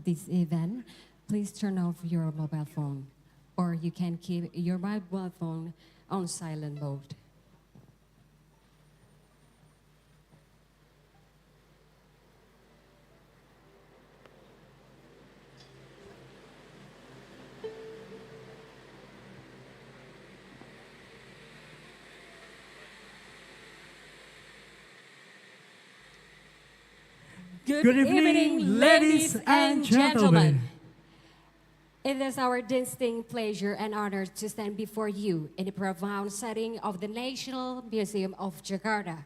this event, please turn off your mobile phone, or you can keep your mobile phone on silent mode. Good evening, ladies and gentlemen. It is our distinct pleasure and honor to stand before you in the profound setting of the National Museum of Jakarta.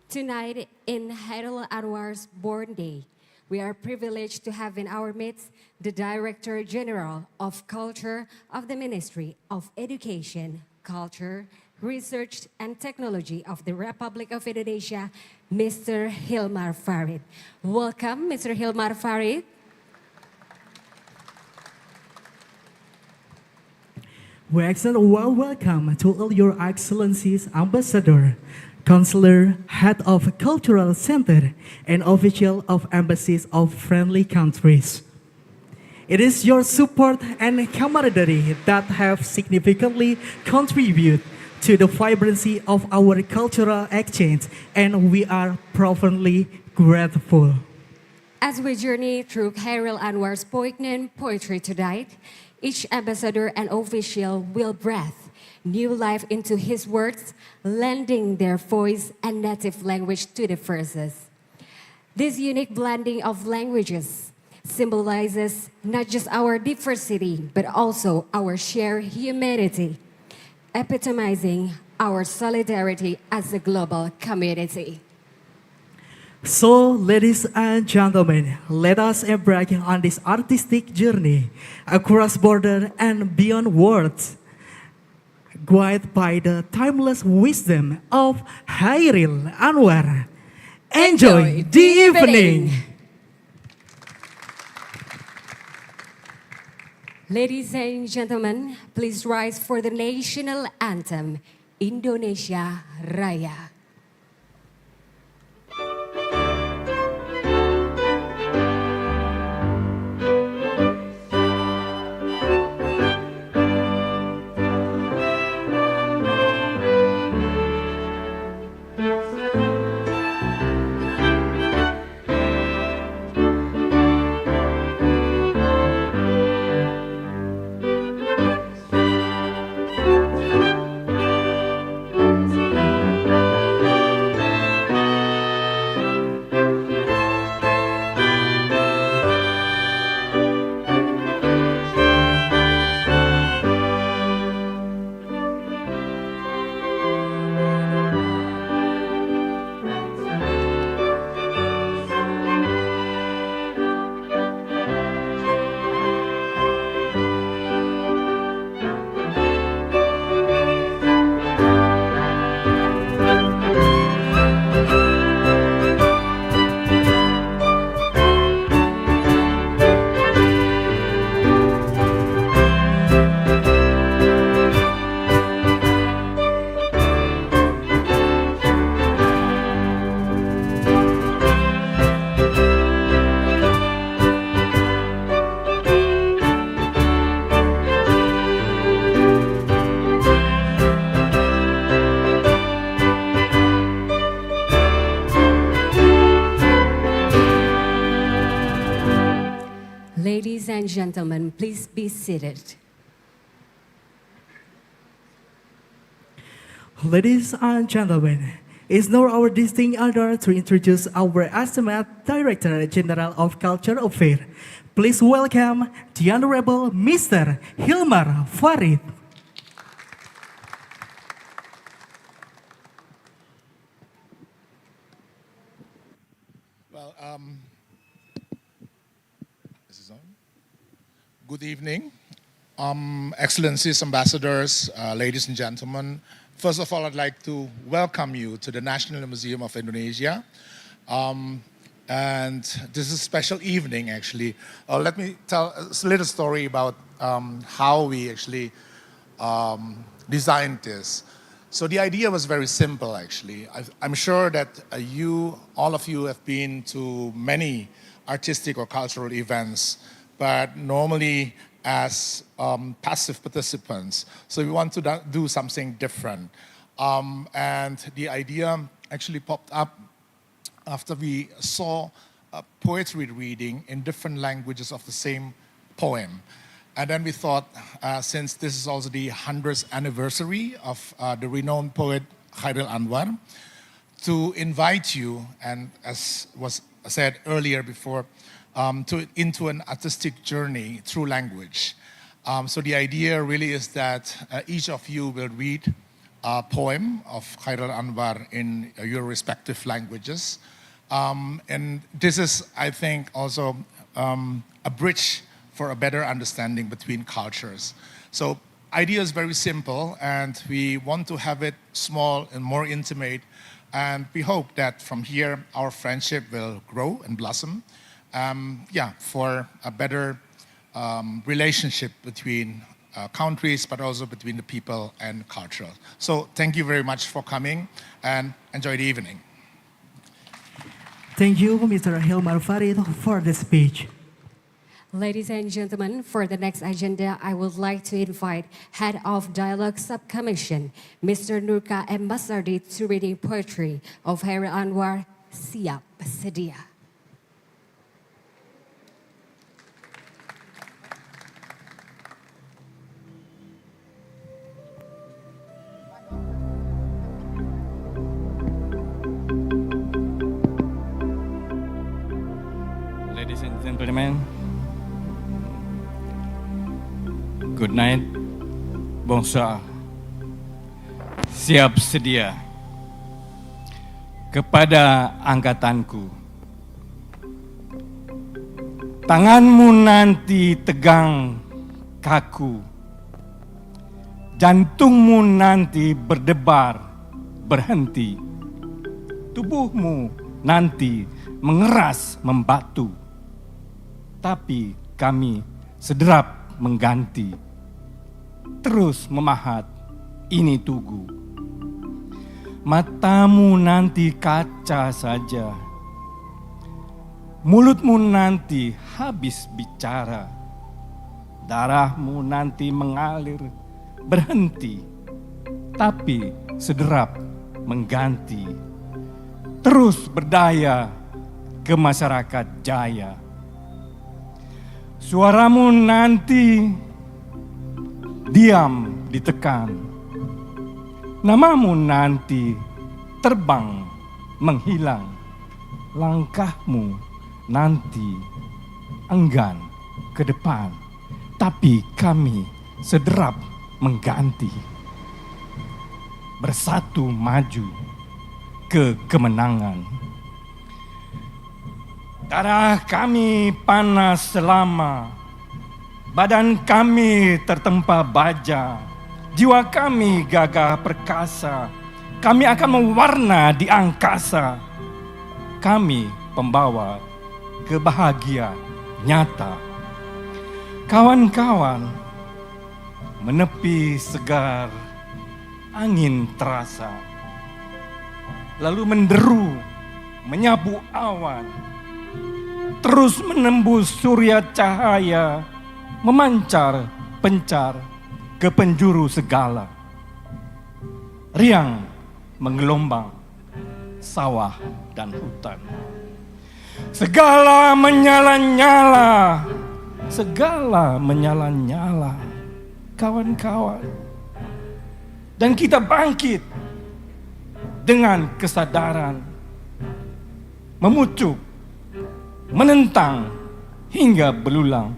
Tonight, in Chairil Anwar's born day, we are privileged to have in our midst the Director General of Culture of the Ministry of Education, Culture, Research and Technology of the Republic of Indonesia, Mr. Hilmar Farid. Welcome, Mr. Hilmar Farid. We extend a warm welcome to all your excellencies, ambassador, counselor, head of cultural center, and official of embassies of friendly countries. It is your support and camaraderie that have significantly contributed to the vibrancy of our cultural exchange, and we are profoundly grateful. As we journey through Chairil Anwar's poignant poetry tonight, each ambassador and official will breathe new life into his words, lending their voice and native language to the verses. This unique blending of languages symbolizes not just our diversity, but also our shared humanity, epitomizing our solidarity as a global community. So, ladies and gentlemen, let us embark on this artistic journey across border and beyond words, guided by the timeless wisdom of Chairil Anwar. Enjoy the evening. Ladies and gentlemen, please rise for the national anthem, Indonesia Raya. Ladies and gentlemen, please be seated. Ladies and gentlemen, it's now our distinct honor to introduce our esteemed Director General of Culture Affairs. Please welcome the Honorable Mr. Hilmar Farid. Well, this is on. Good evening, Excellencies, Ambassadors, ladies and gentlemen. First of all, I'd like to welcome you to the National Museum of Indonesia. And this is a special evening, actually. Let me tell a little story about how we actually designed this. So the idea was very simple, actually. I'm sure that all of you have been to many artistic or cultural events, but normally as passive participants. So we want to do something different. And the idea actually popped up after we saw a poetry reading in different languages of the same poem. And then we thought, since this is also the 100th anniversary of the renowned poet Chairil Anwar, to invite you, and as was said earlier before, into an artistic journey through language. So the idea really is that each of you will read a poem of Chairil Anwar in your respective languages. And this is, I think, also a bridge for a better understanding between cultures. So idea is very simple, and we want to have it small and more intimate. And we hope that from here, our friendship will grow and blossom. For a better relationship between countries, but also between the people and culture. So thank you very much for coming, and enjoy the evening. Thank you, Mr. Hilmar Farid, for the speech. Ladies and gentlemen, for the next agenda, I would like to invite Head of Dialogue Subcommission, Mr. Nurka M. Masardi, to reading poetry of Chairil Anwar, Siap Sedia. Ladies and gentlemen, good night, bonsoir, siap sedia. Kepada angkatanku, tanganmu nanti tegang kaku, jantungmu nanti berdebar berhenti, tubuhmu nanti mengeras membatu, tapi kami sederap mengganti, terus memahat ini tugu. Matamu nanti kaca saja, mulutmu nanti habis bicara, darahmu nanti mengalir berhenti, tapi sederap mengganti, terus berdaya ke masyarakat jaya. Suaramu nanti diam ditekan, namamu nanti terbang menghilang, langkahmu nanti enggan ke depan, tapi kami sederap mengganti, bersatu maju ke kemenangan. Darah kami panas selama, badan kami tertempa baja, jiwa kami gagah perkasa, kami akan mewarna di angkasa. Kami pembawa kebahagiaan nyata. Kawan-kawan, menepi segar angin terasa, lalu menderu menyapu awan, terus menembus surya cahaya, memancar pencar ke penjuru segala. Riang menggelombang sawah dan hutan. Segala menyala-nyala, segala menyala-nyala, kawan-kawan. Dan kita bangkit dengan kesadaran, memucuk, menentang hingga belulang.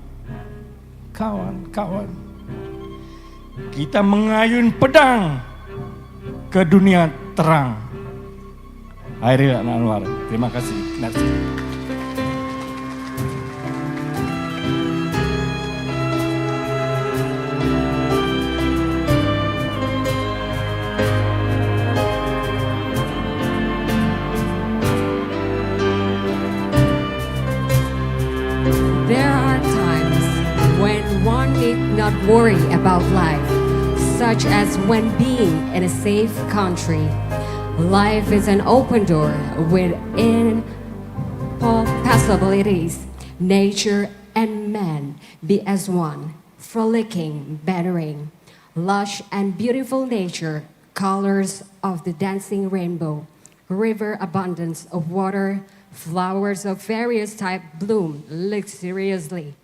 Kawan-kawan, kita mengayun pedang ke dunia terang. Chairil Anwar, terima kasih. There are times when one need not worry about life, such as when being in a safe country. Life is an open door with in passage possibilities. Nature and man be as one, frolicking, battering. Lush and beautiful nature, colors of the dancing rainbow, river abundance of water, flowers of various type bloom luxuriously.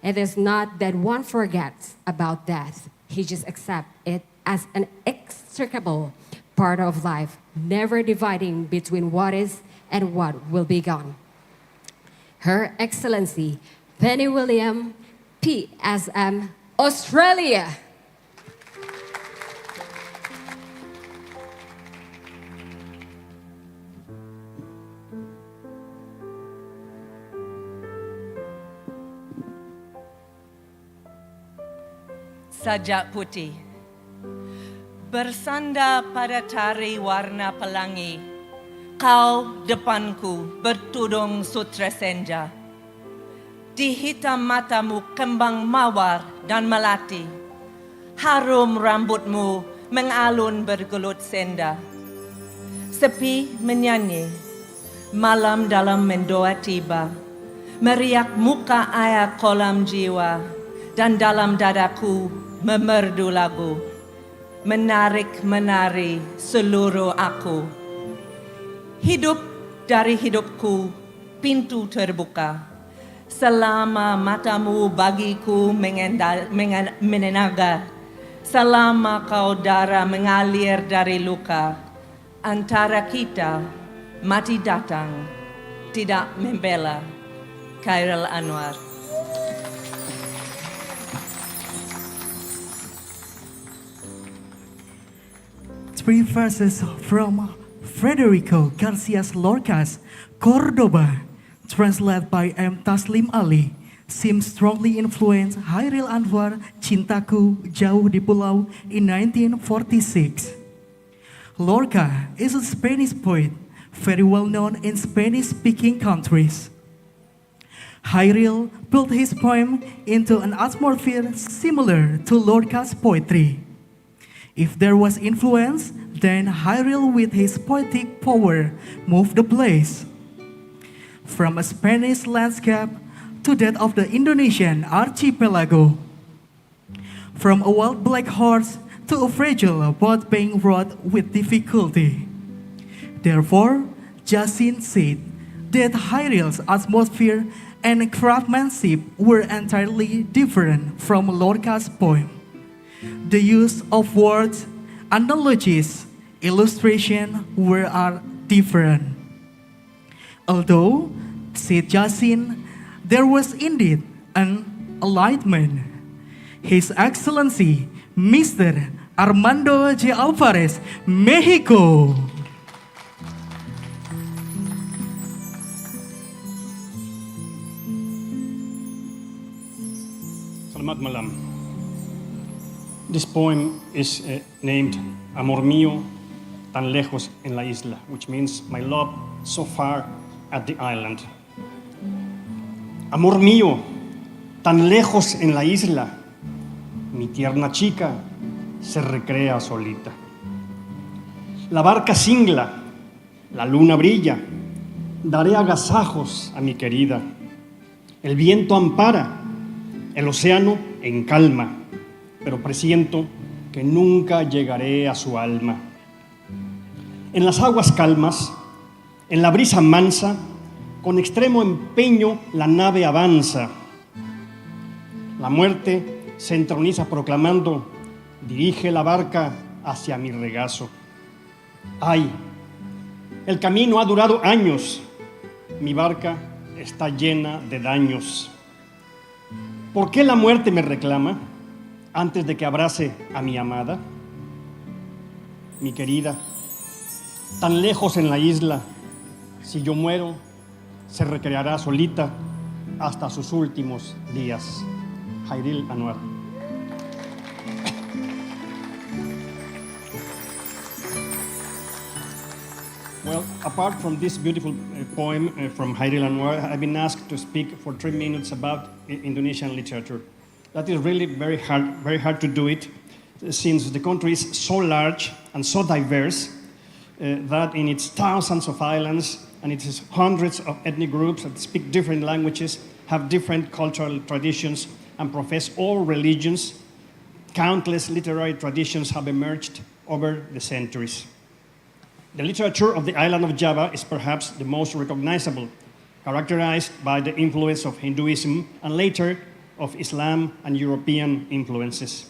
It is not that one forgets about death. He just accepts it as an inextricable part of life, never dividing between what is and what will be gone. Her Excellency Penny William, PSM, Australia. Sajak putih, bersandar pada tari warna pelangi, kau depanku bertudung sutra senja. Di hitam matamu kembang mawar dan melati, harum rambutmu mengalun bergelut senda. Sepi menyanyi, malam dalam mendoa tiba, meriak muka air kolam jiwa, dan dalam dadaku memerdu lagu, menarik-menari seluruh aku. Hidup dari hidupku, pintu terbuka. Selama matamu bagiku menenaga, selama kau darah mengalir dari luka, antara kita mati datang, tidak membela. Chairil Anwar. Three verses from Federico Garcia Lorca's Cordoba, translated by M. Taslim Ali, seems strongly influenced Chairil Anwar Cintaku Jauh di Pulau in 1946. Lorca is a Spanish poet, very well known in Spanish-speaking countries. Chairil built his poem into an atmosphere similar to Lorca's poetry. If there was influence, then Chairil with his poetic power moved the place. From a Spanish landscape to that of the Indonesian archipelago. From a wild black horse to a fragile boat being wrought with difficulty. Therefore, Jacin said that Chairil's atmosphere and craftsmanship were entirely different from Lorca's poem. The use of words, analogies, illustration are different. Although, said Jacin, there was indeed an enlightenment. His Excellency, Mr. Armando J. Alvarez, Mexico. Selamat malam. This poem is named Amor mío, tan lejos en la isla, which means my love so far at the island. Amor mío, tan lejos en la isla, mi tierna chica se recrea solita. La barca singla, la luna brilla, daré agasajos a mi querida. El viento ampara, el océano en calma, pero presiento que nunca llegaré a su alma. En las aguas calmas, en la brisa mansa, con extremo empeño la nave avanza. La muerte se entroniza proclamando, dirige la barca hacia mi regazo. ¡Ay! El camino ha durado años, mi barca está llena de daños. ¿Por qué la muerte me reclama antes de que abrace a mi amada? Mi querida, tan lejos en la isla, si yo muero, se recreará solita hasta sus últimos días. Chairil Anwar. Well, apart from this beautiful poem from Chairil Anwar, I've been asked to speak for 3 minutes about Indonesian literature. That is really very hard to do it, since the country is so large and so diverse that in its thousands of islands, and it is hundreds of ethnic groups that speak different languages, have different cultural traditions, and profess all religions. Countless literary traditions have emerged over the centuries. The literature of the island of Java is perhaps the most recognizable, characterized by the influence of Hinduism and later of Islam and European influences.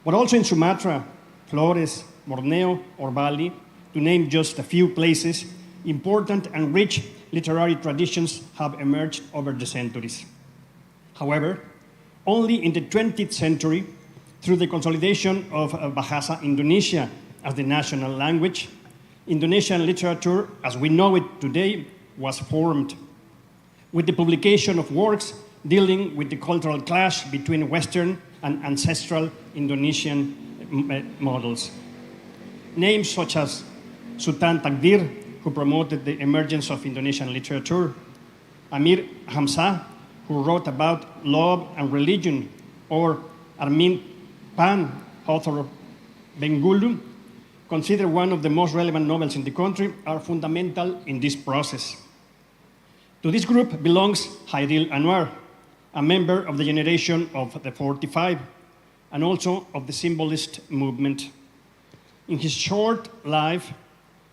But also in Sumatra, Flores, Borneo, or Bali, to name just a few places, important and rich literary traditions have emerged over the centuries. However, only in the 20th century, through the consolidation of Bahasa Indonesia as the national language, Indonesian literature, as we know it today, was formed, with the publication of works dealing with the cultural clash between Western and ancestral Indonesian models. Names such as Sultan Takdir, who promoted the emergence of Indonesian literature, Amir Hamzah, who wrote about love and religion, or Armin Pan, author of Bengulu, considered one of the most relevant novels in the country, are fundamental in this process. To this group belongs Chairil Anwar, a member of the generation of the 45, and also of the symbolist movement. In his short life,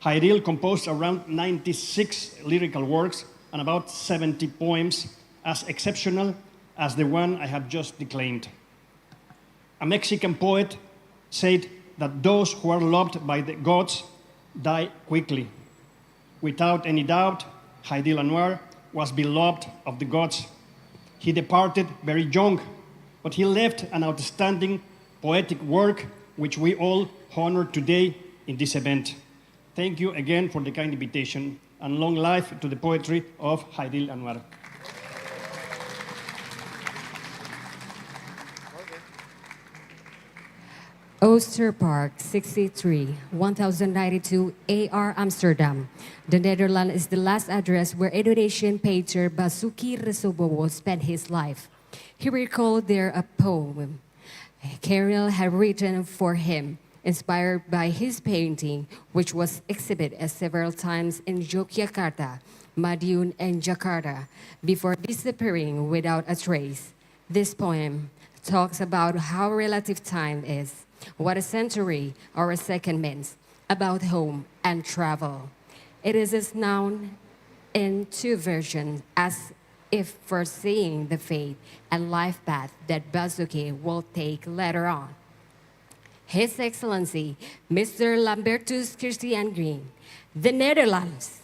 Chairil composed around 96 lyrical works and about 70 poems, as exceptional as the one I have just declaimed. A Mexican poet said that those who are loved by the gods die quickly. Without any doubt, Chairil Anwar was beloved of the gods. He departed very young, but he left an outstanding poetic work which we all honor today in this event. Thank you again for the kind invitation, and long life to the poetry of Chairil Anwar. Oosterpark 63, 1092 AR Amsterdam. The Netherlands is the last address where Indonesian painter Basuki Resobowo spent his life. He recalled there a poem Chairil had written for him, inspired by his painting, which was exhibited several times in Yogyakarta, Madiun, and Jakarta, before disappearing without a trace. This poem talks about how relative time is, what a century or a second means, about home and travel. It is known in two versions, as if foreseeing the fate and life path that Basuki will take later on. His Excellency, Mr. Lambertus Christian Green, the Netherlands.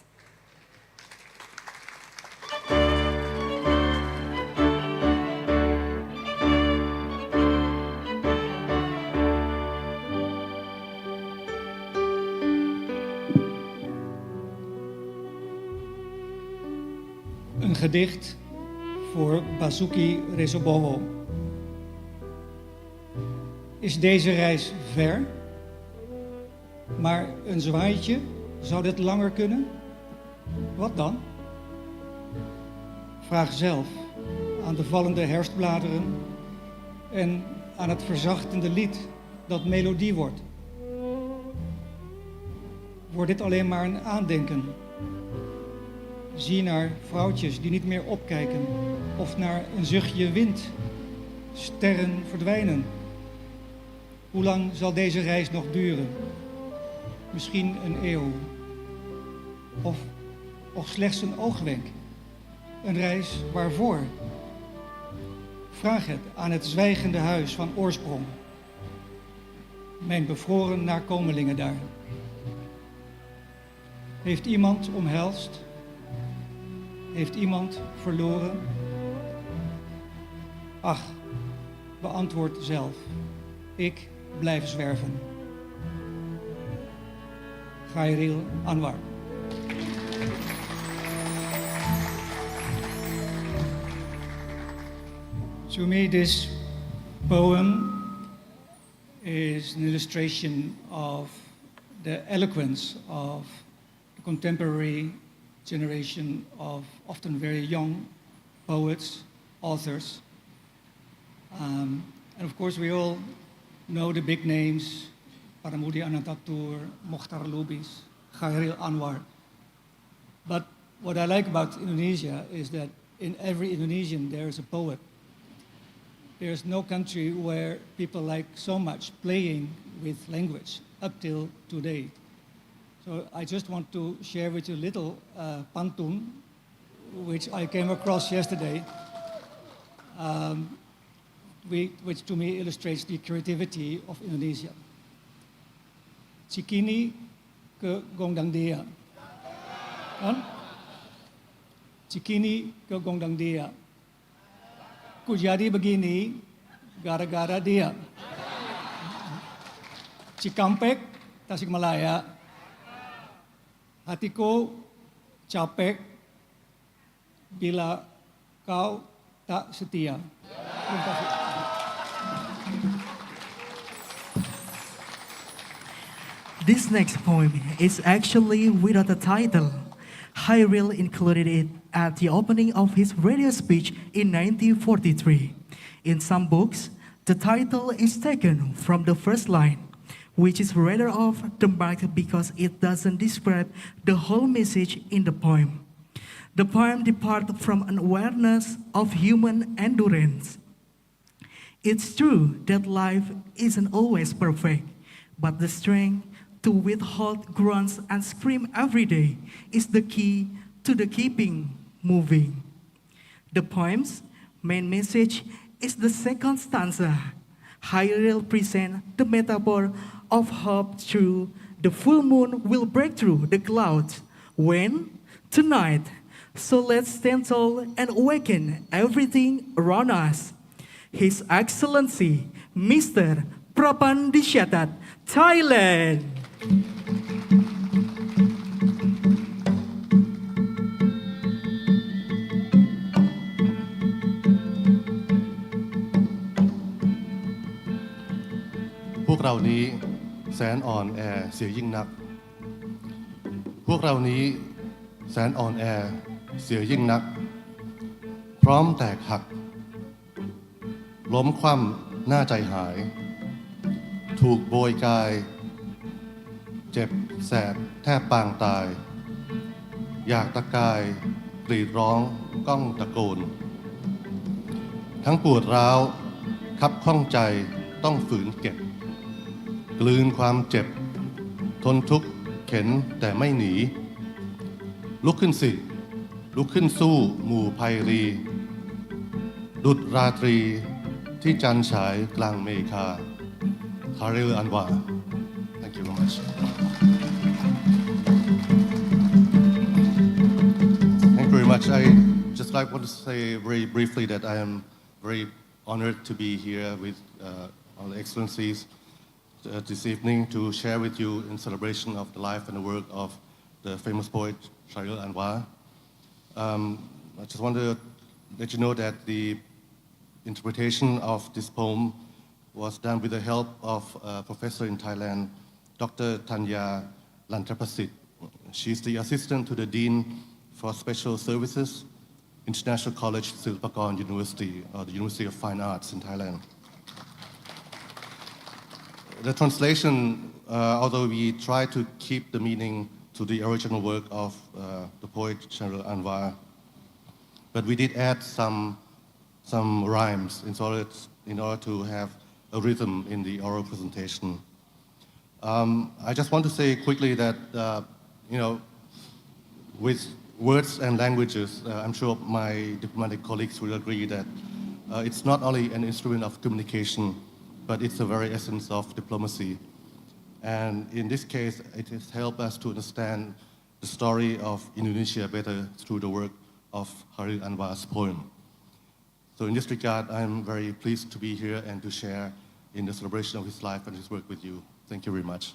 Een gedicht voor Basuki Resobowo. Is deze reis ver? Maar een zwaaitje, zou dit langer kunnen? Wat dan? Vraag zelf aan de vallende herfstbladeren en aan het verzachtende lied dat melodie wordt. Wordt dit alleen maar een aandenken? Zie naar vrouwtjes die niet meer opkijken, of naar een zuchtje wind. Sterren verdwijnen. Hoe lang zal deze reis nog duren? Misschien een eeuw. Of slechts een oogwenk. Een reis waarvoor? Vraag het aan het zwijgende huis van oorsprong. Mijn bevroren nakomelingen daar. Heeft iemand omhelst? Heeft iemand verloren? Ach, beantwoord zelf. Ik blijf zwerven. Chairil Anwar. To me, this poem is an illustration of the eloquence of the contemporary generation of often very young poets, authors. And of course, we all know the big names, Paramoudi Anantatur, Mokhtar Lubis, Chairil Anwar. But what I like about Indonesia is that in every Indonesian there is a poet. There's no country where people like so much playing with language up till today. So I just want to share with you a little pantun, which I came across yesterday, which to me illustrates the creativity of Indonesia. Cikini ke Gondang Dia. Kan? Cikini ke Gondang Dia. Ku jadi begini gara-gara dia. Cikampek, Tasikmalaya. Hatiku capek bila kau tak setia. Terima kasih. This next poem is actually without a title. Chairil included it at the opening of his radio speech in 1943. In some books, the title is taken from the first line, which is rather off the mark because it doesn't describe the whole message in the poem. The poem departs from an awareness of human endurance. It's true that life isn't always perfect, but the strength to withhold grunts and scream every day is the key to the keeping moving. The poem's main message is the second stanza. Chairil presents the metaphor of hope through the full moon will break through the clouds. When? Tonight. So let's stand tall and awaken everything around us. His Excellency, Mr. Prapandisyatat, Thailand. พวกเรานี้แสนอ่อนแอเสียยิ่งนัก พวกเรานี้แสนอ่อนแอเสียยิ่งนัก พร้อมแตกหัก ล้มคว่ำหน้าใจหาย ถูกโบยกาย เจ็บแสบแทบปางตาย อยากตะกายกรีดร้องก้องตะโกน ทั้งปวดร้าวคับข้องใจต้องฝืนเก็บ กลืนความเจ็บ ทนทุกข์เข็นแต่ไม่หนี ลุกขึ้นสิ ลุกขึ้นสู้หมู่ภัยรี ดุจราตรีที่จันทร์ฉายกลางเมฆา Chairil Anwar. Thank you very much. Thank you very much. I just want to say very briefly that I am very honored to be here with all the excellencies this evening to share with you in celebration of the life and the work of the famous poet Chairil Anwar. I just want to let you know that the interpretation of this poem was done with the help of a professor in Thailand, Dr. Tanya Lantrapasit. She's the assistant to the Dean for Special Services, International College Silpakorn University, or the University of Fine Arts in Thailand. The translation, although we try to keep the meaning to the original work of the poet Chairil Anwar, but we did add some rhymes in order to have a rhythm in the oral presentation. I just want to say quickly that, with words and languages, I'm sure my diplomatic colleagues will agree that it's not only an instrument of communication, but it's the very essence of diplomacy. And in this case, it has helped us to understand the story of Indonesia better through the work of Chairil Anwar's poem. So in this regard, I'm very pleased to be here and to share in the celebration of his life and his work with you. Thank you very much.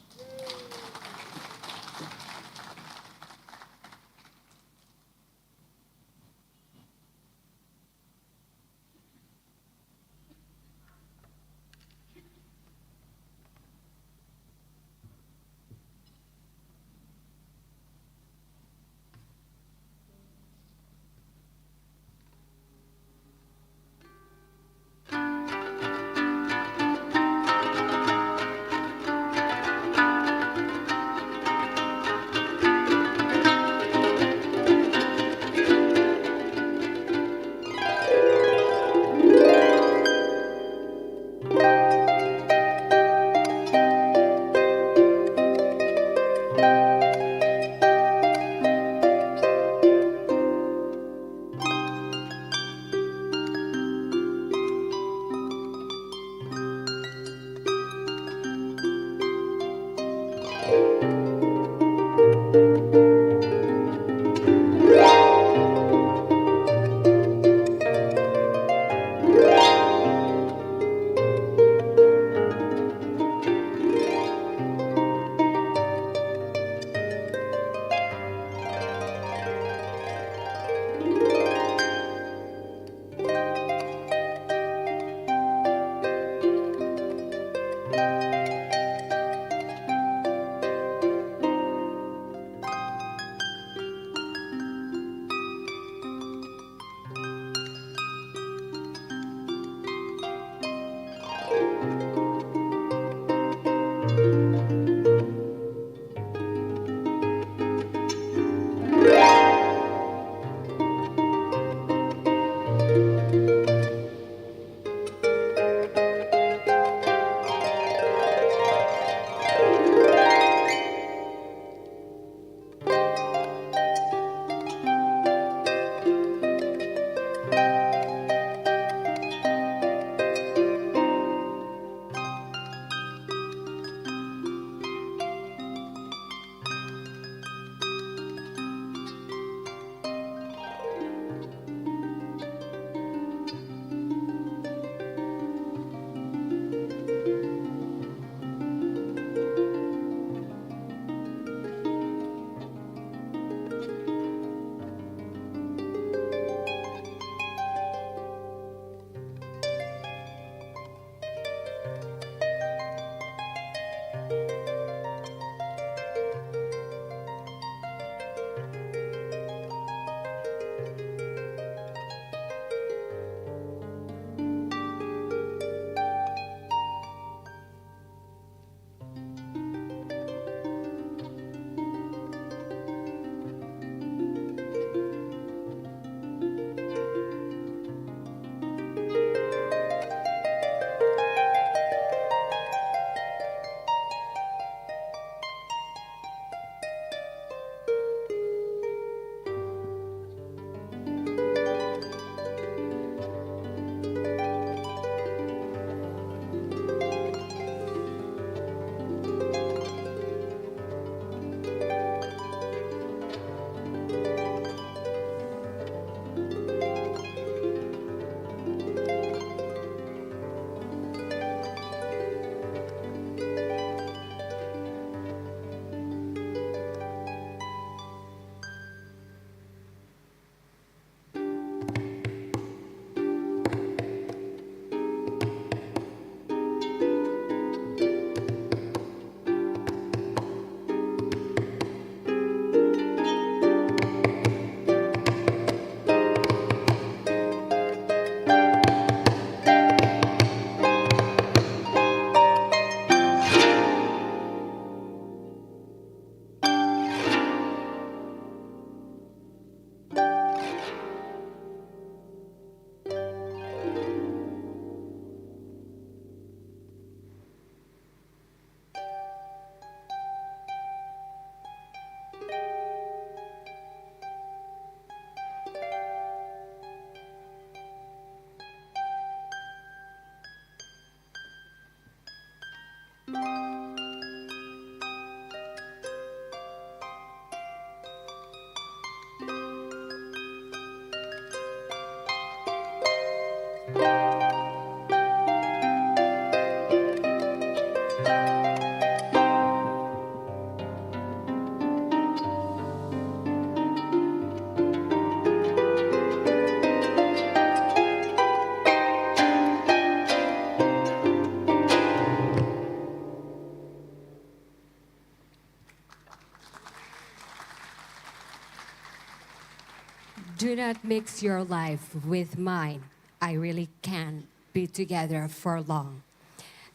Do not mix your life with mine. I really can't be together for long.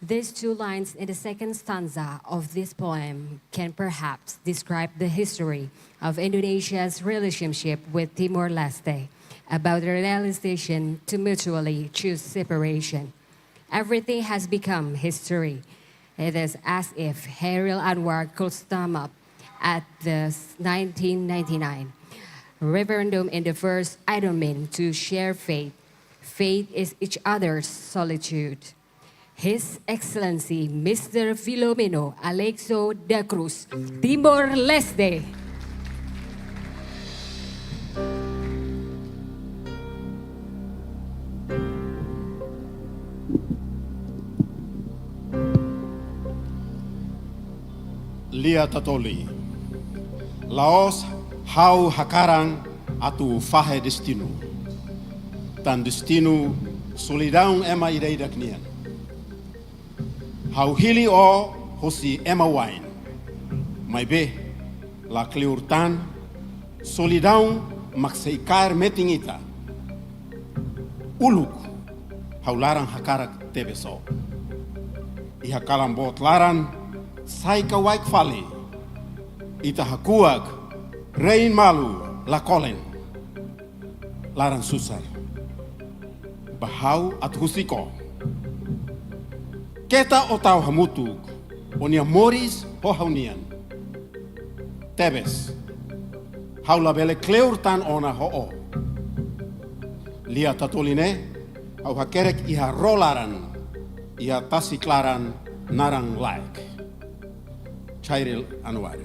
These two lines in the second stanza of this poem can perhaps describe the history of Indonesia's relationship with Timor-Leste, about the realization to mutually choose separation. Everything has become history. It is as if Chairil Anwar could sum up at the 1999 referendum in the verse, I don't mean to share fate. Fate is each other's solitude. His Excellency Mr. Filomeno Alexo da Cruz, Timor-Leste. Lia tatoli. Laos hau hakarang atu fahe destino. Tan destino solidaun ema ireida knian. Hau hili o hosi ema wain. Mai be la kleurtan solidaun makseikar metingita. Uluk hau larang hakarak tebeso. Iha kalambot laran sai ka waik fali. Ita hakuag rein malu la kolen. Laran susar. Bahau at husiko. Keta o tau hamutug, onia moris ho haunian. Tebes, haula bele kleurtan ona ho o. Lia tatoline, au hakerek iha rolaran, iha tasiklaran narang laik. Chairil Anwar.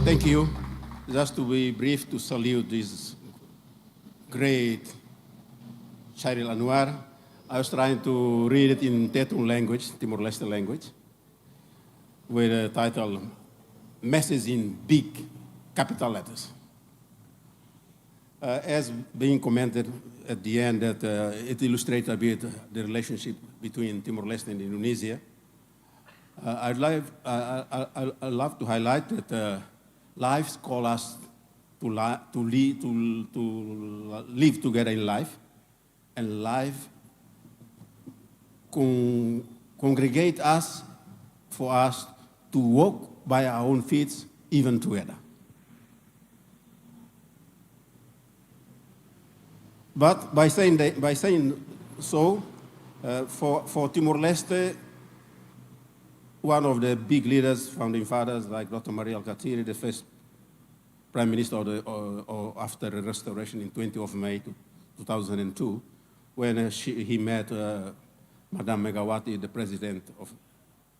Thank you. Just to be brief, to salute this great Chairil Anwar. I was trying to read it in Tetun language, Timor-Leste language, with the title, Message in Big Capital Letters. As being commented at the end, that it illustrates a bit the relationship between Timor-Leste and Indonesia. I'd love to highlight that lives call us to live together in life, and life congregate us for us to walk by our own feet, even together. But by saying so, for Timor-Leste, one of the big leaders, founding fathers like Dr. Maria Alcatiri, the first prime minister after the restoration in 20th of May 2002, when he met Madame Megawati, the president of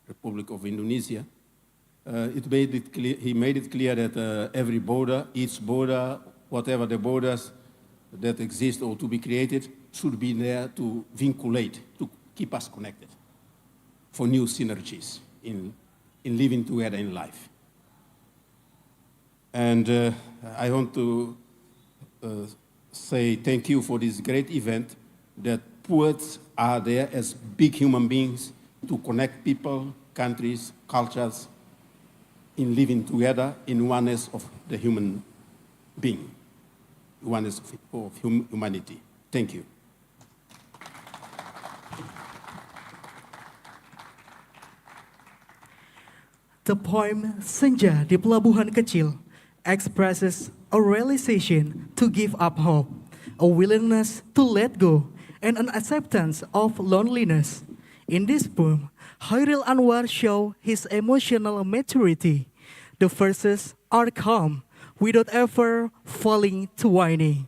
Republic of Indonesia, he made it clear that every border, each border, whatever the borders that exist or to be created, should be there to vinculate, to keep us connected for new synergies in living together in life. And I want to say thank you for this great event, that poets are there as big human beings to connect people, countries, cultures in living together in oneness of the human being, oneness of humanity. Thank you. The poem Senja di Pelabuhan Kecil expresses a realization to give up hope, a willingness to let go, and an acceptance of loneliness. In this poem, Chairil Anwar shows his emotional maturity. The verses are calm, without ever falling to whining.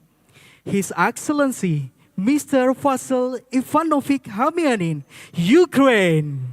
His Excellency, Mr. Vasil Ivanovic Hamianin, Ukraine.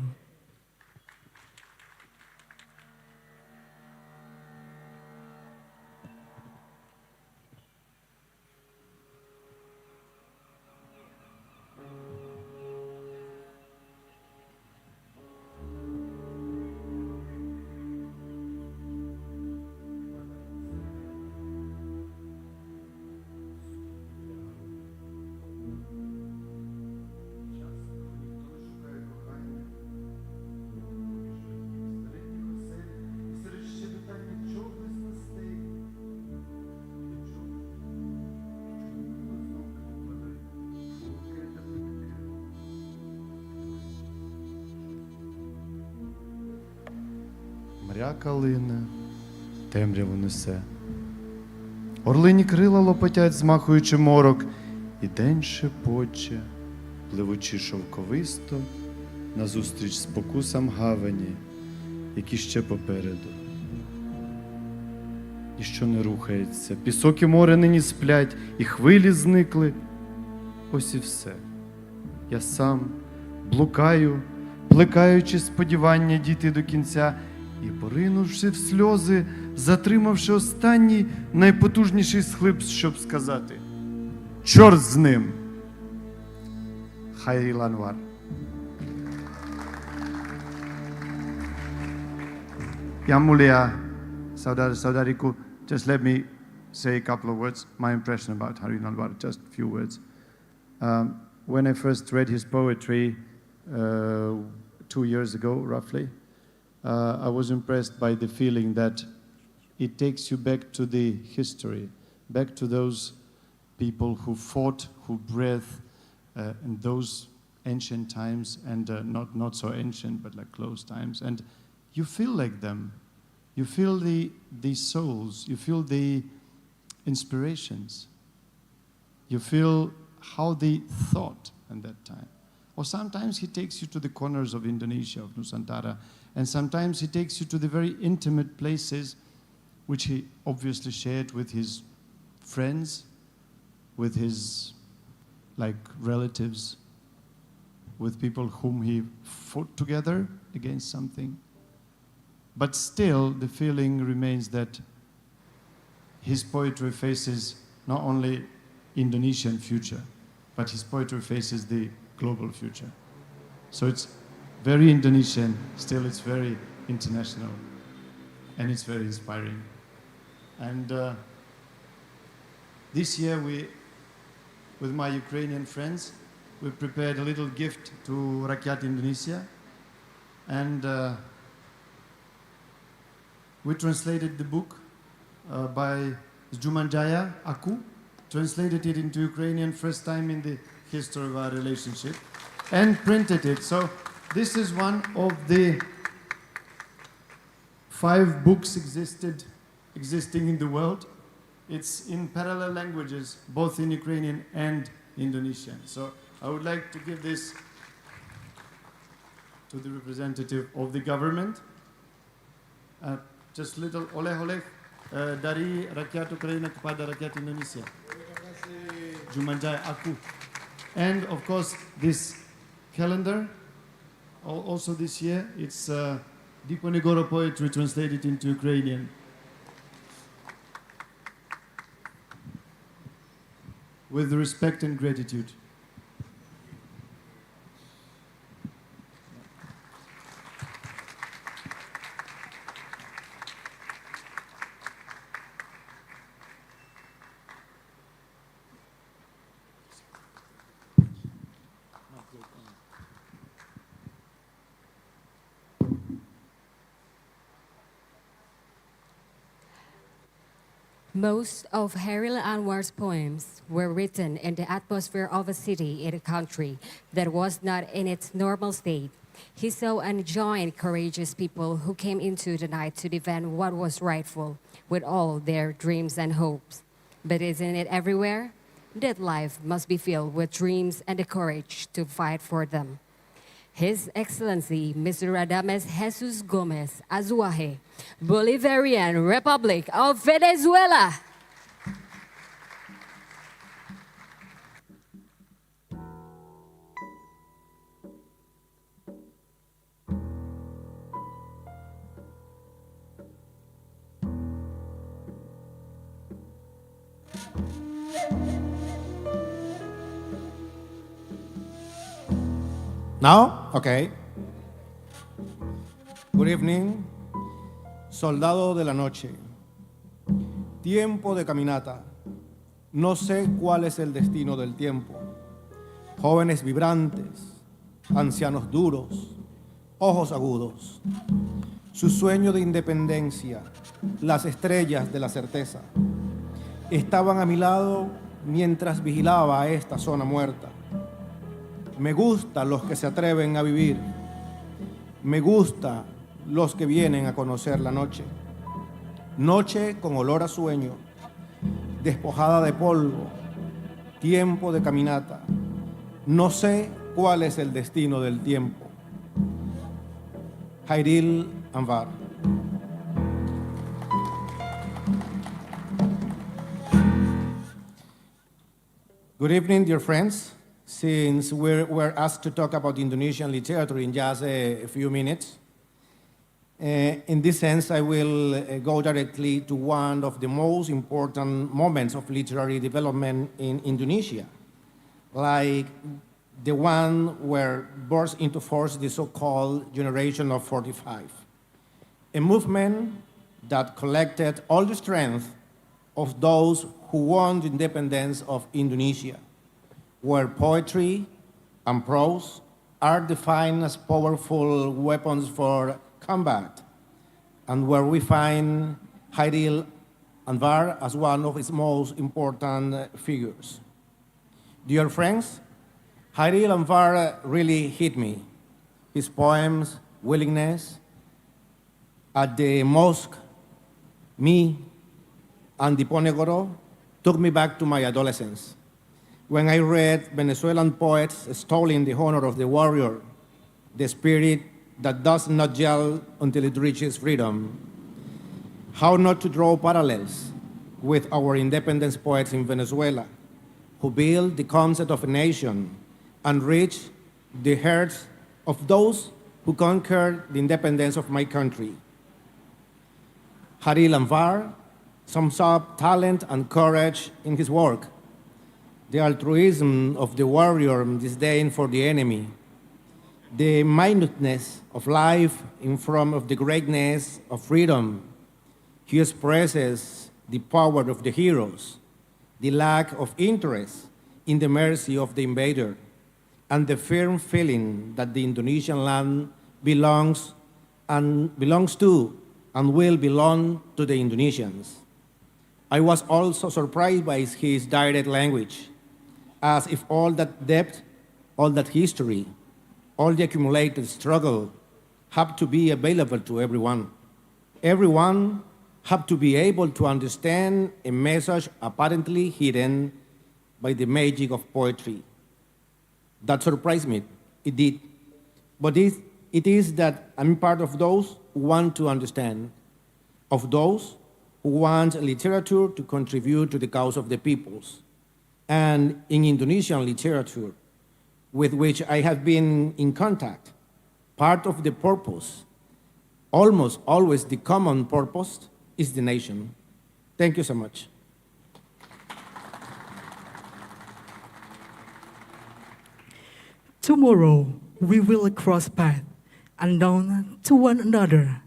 зоря калине, темряву несе. Орлині крила лопотять, змахуючи морок, і день шепоче, пливучи шовковисто, назустріч спокусам гавані, які ще попереду. Ніщо не рухається, пісок і море нині сплять, і хвилі зникли. Ось і все. Я сам блукаю, плекаючи сподівання дійти до кінця, і, поринувши в сльози, затримавши останній найпотужніший схлип, щоб сказати: чорт з ним! Chairil Anwar. Yang Mulia, saudara-saudariku, just let me say a couple of words, my impression about Chairil Anwar, just a few words. When I first read his poetry 2 years ago, roughly, I was impressed by the feeling that it takes you back to the history, back to those people who fought, who breathed in those ancient times, and not so ancient, but like close times. And you feel like them. You feel the souls. You feel the inspirations. You feel how they thought in that time. Or sometimes he takes you to the corners of Indonesia, of Nusantara, and sometimes he takes you to the very intimate places which he obviously shared with his friends, with his relatives, with people whom he fought together against something. But still, the feeling remains that his poetry faces not only Indonesian future, but his poetry faces the global future. So it's very Indonesian, still it's very international, and it's very inspiring. And this year with my Ukrainian friends, we prepared a little gift to Rakyat Indonesia, and we translated the book by Kebudayaanadalahkegembiraan, Aku, translated it into Ukrainian first time in the history of our relationship, and printed it. So this is one of the 5 books existing in the world. It's in parallel languages, both in Ukrainian and Indonesian. So I would like to give this to the representative of the government. Just little oleh-oleh dari rakyat Ukraina kepada rakyat Indonesia. Kebudayaanadalahkegembiraan, Aku. And of course this calendar, also this year, it's Diponegoro poetry translated into Ukrainian. With respect and gratitude. Most of Chairil Anwar's poems were written in the atmosphere of a city in a country that was not in its normal state. He saw and joined courageous people who came into the night to defend what was rightful with all their dreams and hopes. But isn't it everywhere? That life must be filled with dreams and the courage to fight for them. His Excellency, Mr. Radames Jesus Gomez Azuaje, Bolivarian Republic of Venezuela. Now? Okay. Good evening, soldado de la noche. Tiempo de caminata. No sé cuál es el destino del tiempo. Jóvenes vibrantes, ancianos duros, ojos agudos. Su sueño de independencia, las estrellas de la certeza, estaban a mi lado mientras vigilaba esta zona muerta. Me gustan los que se atreven a vivir. Me gusta los que vienen a conocer la noche. Noche con olor a sueño, despojada de polvo, tiempo de caminata. No sé cuál es el destino del tiempo. Chairil Anwar. Good evening, dear friends. Since we're asked to talk about Indonesian literature in just a few minutes, in this sense, I will go directly to one of the most important moments of literary development in Indonesia, like the one where burst into force the so-called Generation of 45, a movement that collected all the strength of those who won the independence of Indonesia, where poetry and prose are defined as powerful weapons for combat, and where we find Chairil Anwar as one of its most important figures. Dear friends, Chairil Anwar really hit me. His poems, willingness, at the mosque, me, and Diponegoro took me back to my adolescence, when I read Venezuelan poets extolling the honor of the warrior, the spirit that does not yell until it reaches freedom. How not to draw parallels with our independence poets in Venezuela, who built the concept of a nation and reached the hearts of those who conquered the independence of my country. Chairil Anwar sums up talent and courage in his work, the altruism of the warrior and disdain for the enemy, the minuteness of life in front of the greatness of freedom. He expresses the power of the heroes, the lack of interest in the mercy of the invader, and the firm feeling that the Indonesian land belongs to and will belong to the Indonesians. I was also surprised by his direct language, as if all that depth, all that history, all the accumulated struggle have to be available to everyone. Everyone have to be able to understand a message apparently hidden by the magic of poetry. That surprised me, it did. But it is that I'm part of those who want to understand, of those who want literature to contribute to the cause of the peoples. And in Indonesian literature, with which I have been in contact, part of the purpose, almost always the common purpose, is the nation. Thank you so much. Tomorrow we will cross paths, unknown to one another.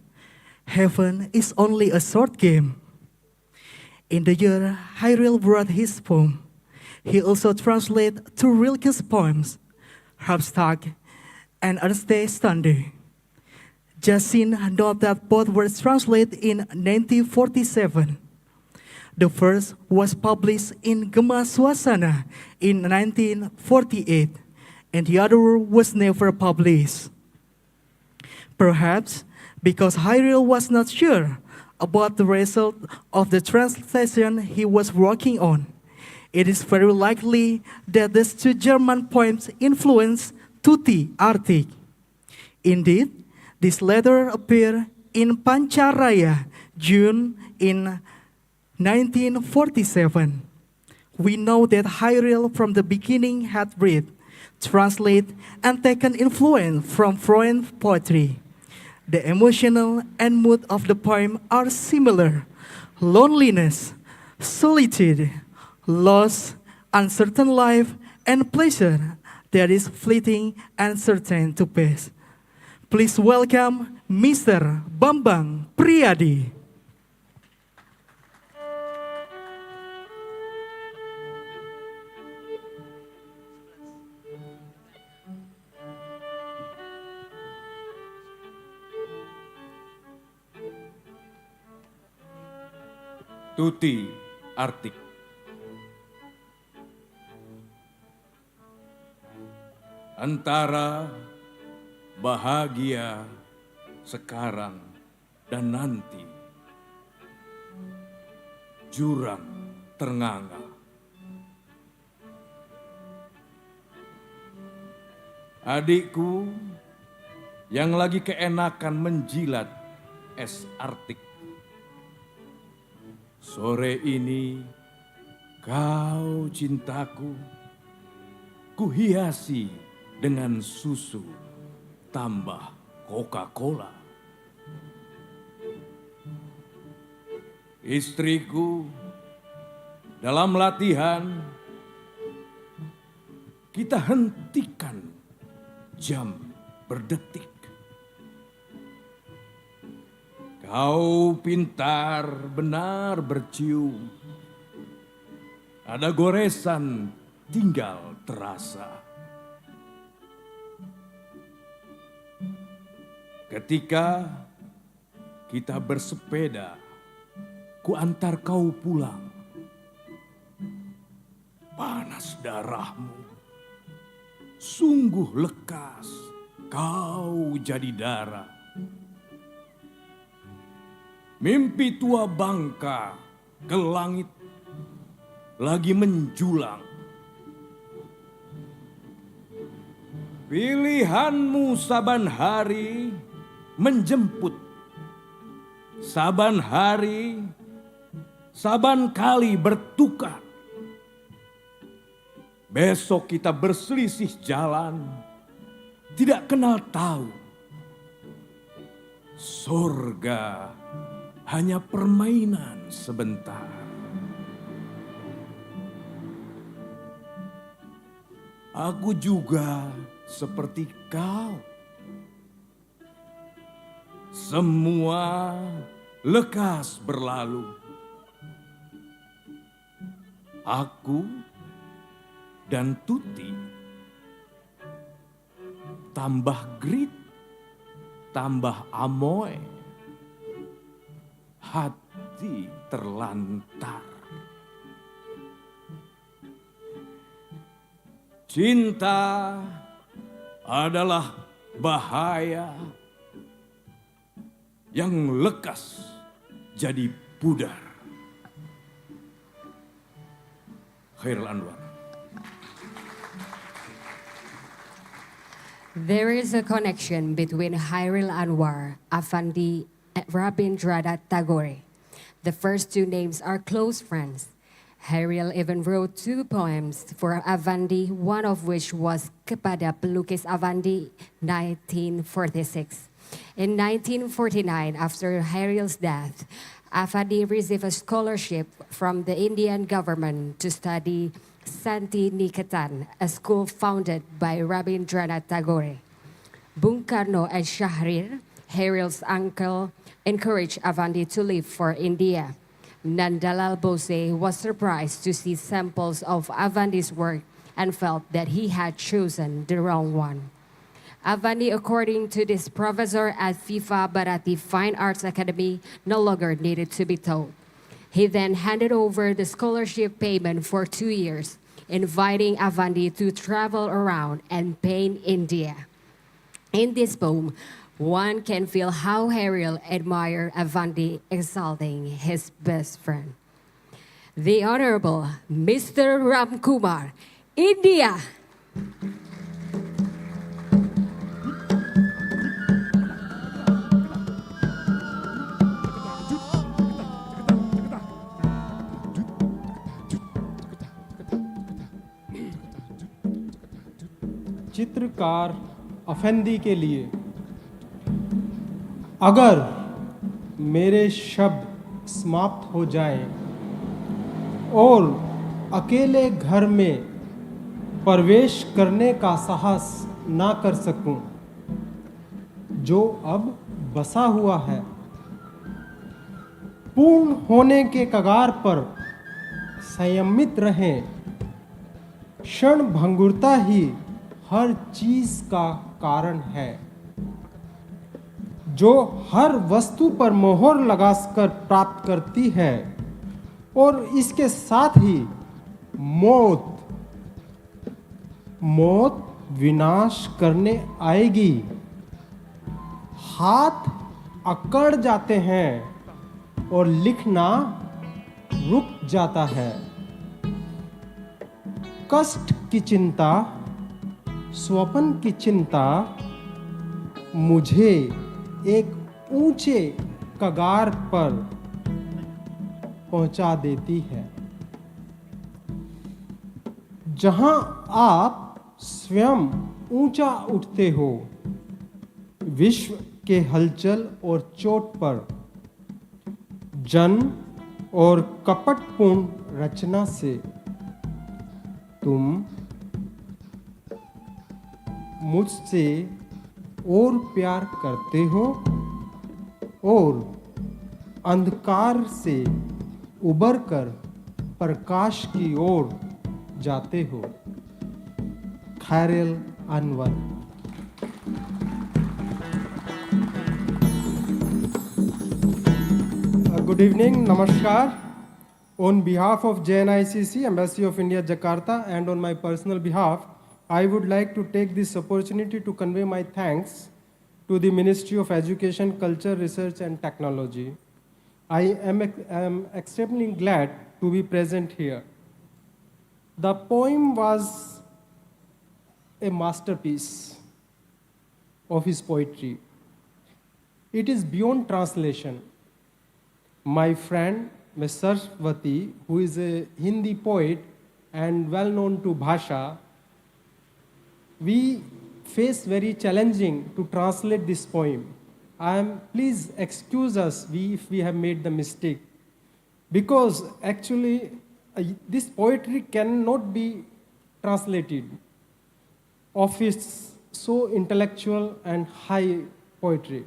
Heaven is only a short game. In the year Chairil wrote his poem, he also translated two Rilke's poems, Harpstag and Erste Stunde. Jasin noted that both were translated in 1947. The first was published in Gema Suasana in 1948, and the other was never published. Perhaps because Chairil was not sure about the result of the translation he was working on, it is very likely that these two German poems influenced Tutti Arti. Indeed, this letter appeared in Pancaraya, June in 1947. We know that Chairil from the beginning had read, translated, and taken influence from foreign poetry. The emotional and mood of the poem are similar: loneliness, solitude, loss, uncertain life, and pleasure that is fleeting and certain to pass. Please welcome Mr. Bambang Priyadi. Tutti Arti. Antara bahagia sekarang, dan nanti. Jurang ternganga. Adikku yang lagi keenakan menjilat es Artik. Sore ini kau cintaku, kuhiasi dengan susu tambah Coca-Cola. Istriku, dalam latihan kita hentikan jam berdetik. Kau pintar benar bercium, ada goresan tinggal terasa. Ketika kita bersepeda, ku antar kau pulang. Panas darahmu, sungguh lekas kau jadi darah. Mimpi tua bangka ke langit lagi menjulang. Pilihanmu saban hari menjemput. Saban hari, saban kali bertukar. Besok kita berselisih jalan, tidak kenal tahu. Surga hanya permainan sebentar. Aku juga seperti kau. Semua lekas berlalu. Aku dan Tuti tambah grit, tambah amoy, hati terlantar. Cinta adalah bahaya yang lekas jadi pudar. Chairil Anwar. There is a connection between Chairil Anwar, Affandi, and Rabindranath Tagore. The first two names are close friends. Chairil even wrote two poems for Affandi, one of which was Kepada Pelukis Affandi, 1946. In 1949, after Chairil's death, Affandi received a scholarship from the Indian government to study Santi Niketan, a school founded by Rabindranath Tagore. Bung Karno and Shahrir, Chairil's uncle, encouraged Affandi to leave for India. Nandalal Bose was surprised to see samples of Affandi's work and felt that he had chosen the wrong one. Affandi, according to this professor at FIFA Bharati Fine Arts Academy, no longer needed to be told. He then handed over the scholarship payment for 2 years, inviting Affandi to travel around and paint India. In this poem, one can feel how Chairil admired Affandi exalting his best friend. The Honorable Mr. Ram Kumar, India. चित्रकार अफंदी के लिए अगर मेरे शब्द समाप्त हो जाएं और अकेले घर में प्रवेश करने का साहस ना कर सकूं, जो अब बसा हुआ है, पूर्ण होने के कगार पर संयमित रहें। क्षण भंगुरता ही हर चीज का कारण है, जो हर वस्तु पर मोहर लगाकर प्राप्त करती है, और इसके साथ ही मौत विनाश करने आएगी। हाथ अकड़ जाते हैं और लिखना रुक जाता है। कष्ट की चिंता, स्वप्न की चिंता मुझे एक ऊंचे कगार पर पहुंचा देती है। जहां आप स्वयं ऊंचा उठते हो, विश्व के हलचल और चोट पर जन्म और कपटपूर्ण रचना से तुम मुझसे और प्यार करते हो और अंधकार से उबर कर प्रकाश की ओर जाते हो। खैरिल Anwar. Good evening, Namaskar. On behalf of JNICC, Embassy of India, Jakarta, and on my personal behalf, I would like to take this opportunity to convey my thanks to the Ministry of Education, Culture, Research and Technology. I am extremely glad to be present here. The poem was a masterpiece of his poetry. It is beyond translation. My friend, Ms. Saraswati, who is a Hindi poet and well known to Bhasha, we face very challenging to translate this poem. Please excuse us if we have made the mistake, because actually this poetry cannot be translated of its so intellectual and high poetry.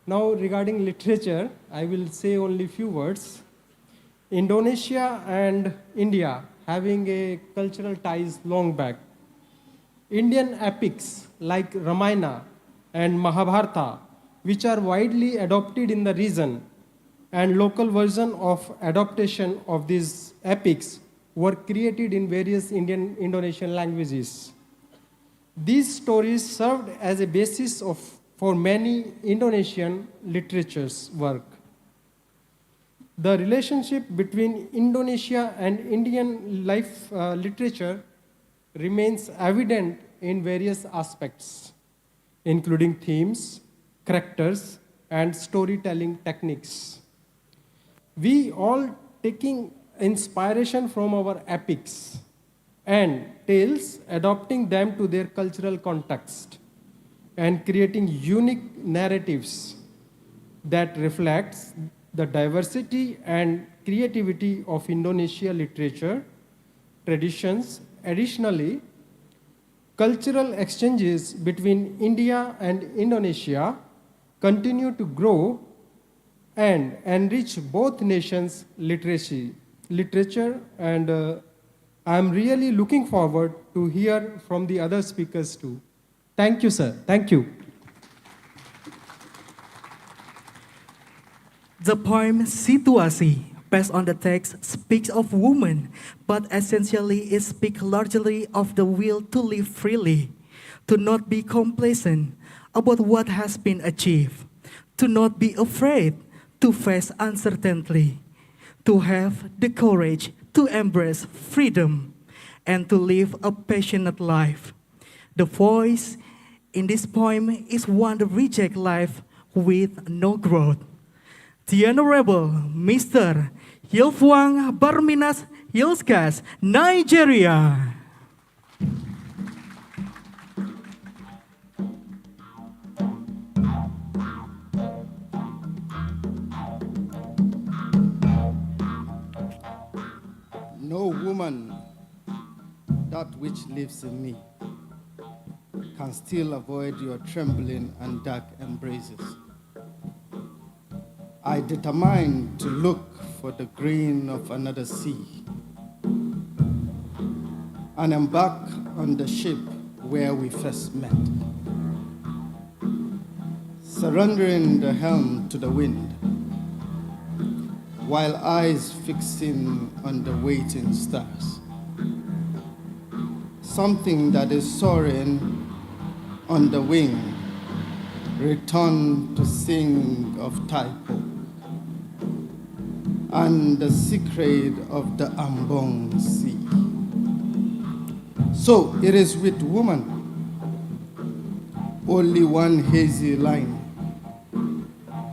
Now, regarding literature, I will say only few words. Indonesia and India having a cultural ties long back. Indian epics like Ramayana and Mahabharata, which are widely adopted in the region, and local version of adaptation of these epics were created in various Indonesian languages. These stories served as a basis for many Indonesian literature's work. The relationship between Indonesia and Indian life literature remains evident in various aspects, including themes, characters, and storytelling techniques. We all taking inspiration from our epics and tales, adapting them to their cultural context, and creating unique narratives that reflects the diversity and creativity of Indonesia literature traditions. Additionally, cultural exchanges between India and Indonesia continue to grow and enrich both nations' literature, and I'm really looking forward to hear from the other speakers too. Thank you, sir. Thank you. The poem Situasi, based on the text, speaks of women, but essentially it speaks largely of the will to live freely, to not be complacent about what has been achieved, to not be afraid to face uncertainty, to have the courage to embrace freedom, and to live a passionate life. The voice in this poem is one that rejects life with no growth. The Honorable Mr. Yilfuang Barminas Yilskas, Nigeria. No woman, that which lives in me, can still avoid your trembling and dark embraces. I determined to look for the green of another sea and embark on the ship where we first met, surrendering the helm to the wind, while eyes fixing on the waiting stars. Something that is soaring on the wing return to sing of Taipo and the secret of the Ambong Sea. So it is with woman, only one hazy line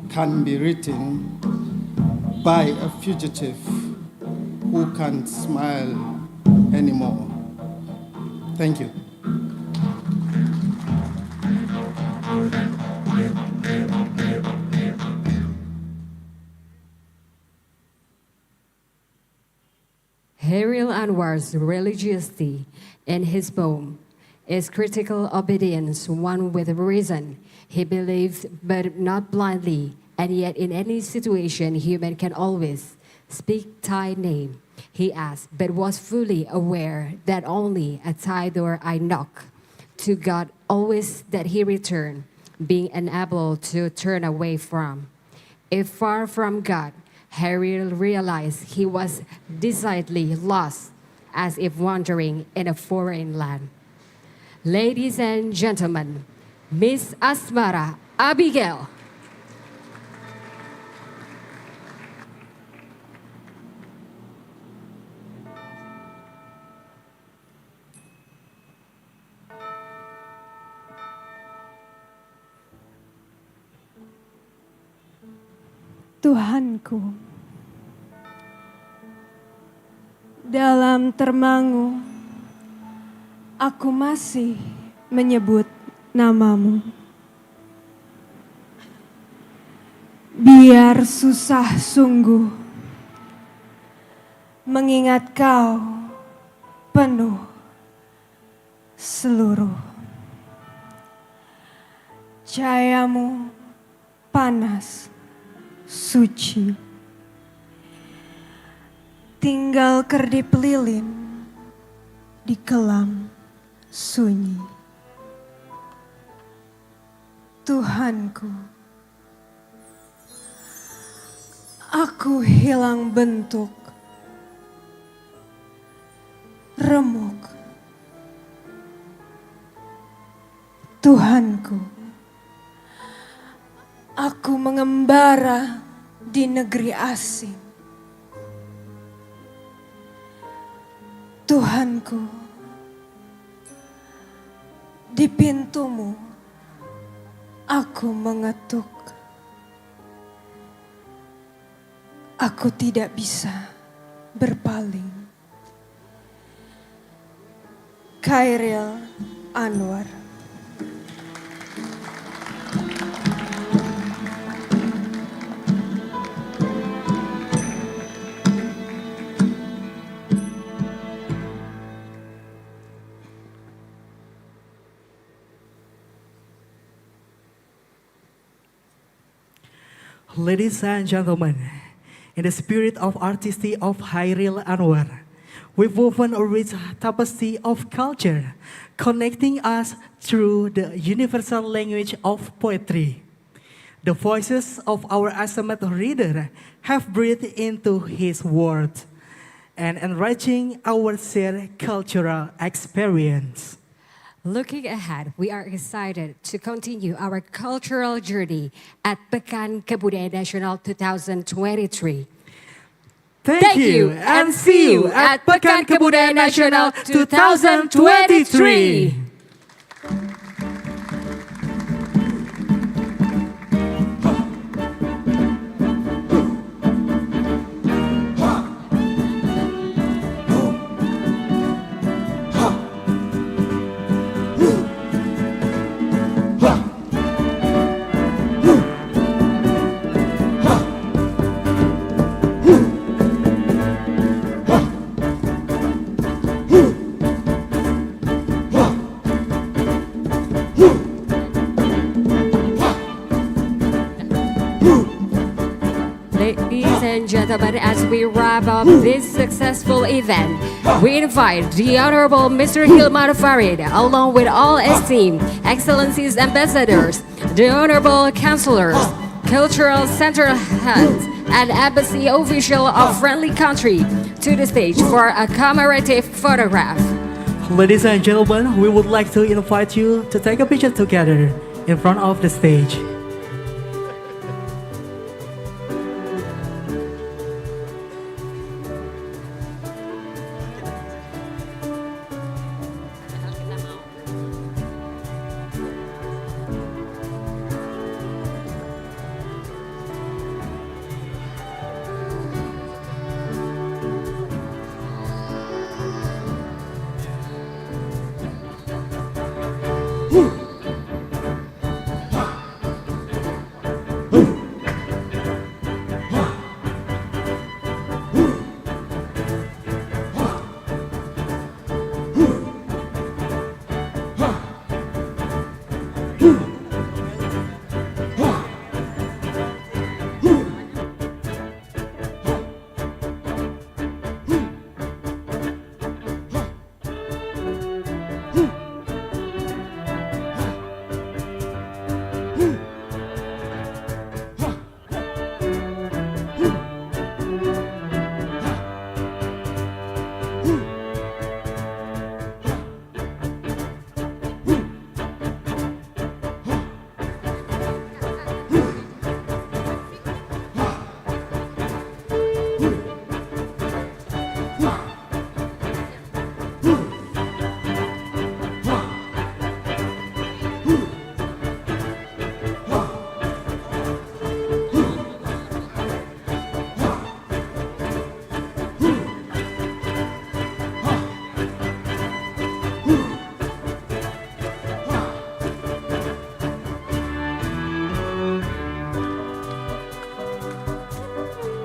can be written by a fugitive who can't smile anymore. Thank you. Chairil Anwar's religiosity in his poem is critical obedience, one with reason. He believed, but not blindly, and yet in any situation, human can always speak Thai name. He asked, but was fully aware that only at Thai door I knock. To God always that he returned, being unable to turn away from. If far from God, Chairil realized he was decidedly lost, as if wandering in a foreign land. Ladies and gentlemen, Miss Asmara Abigail. Tuhanku, dalam termangu, aku masih menyebut namamu. Biar susah sungguh, mengingat kau penuh seluruh. Cahayamu panas, suci, tinggal kerdip lilin di kelam sunyi. Tuhanku, aku hilang bentuk, remuk. Tuhanku, aku mengembara di negeri asing. Tuhanku, di pintumu aku mengetuk. Aku tidak bisa berpaling. Chairil Anwar. Ladies and gentlemen, in the spirit of artistry of Chairil Anwar, we've woven a rich tapestry of culture, connecting us through the universal language of poetry. The voices of our esteemed reader have breathed into his words and enriching our shared cultural experience. Looking ahead, we are excited to continue our cultural journey at Pekan Kebudayaan Nasional 2023. Thank you and see you at Pekan Kebudayaan Nasional 2023. Ladies and gentlemen, as we wrap up this successful event, we invite the Honorable Mr. Hilmar Farid, along with all esteemed Excellencies Ambassadors, the Honorable Councilors, Cultural Center heads, and Embassy official of friendly country to the stage for a commemorative photograph. Ladies and gentlemen, we would like to invite you to take a picture together in front of the stage.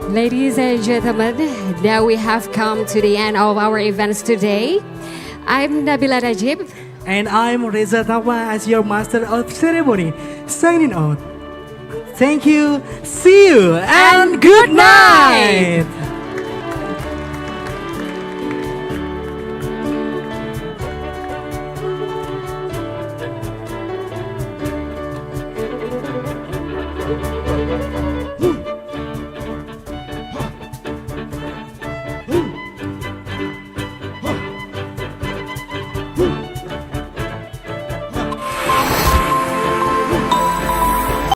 Ladies and gentlemen, now we have come to the end of our events today. I'm Nabila Najib. And I'm Reza Tawa as your master of ceremony, signing out. Thank you, see you, and good night!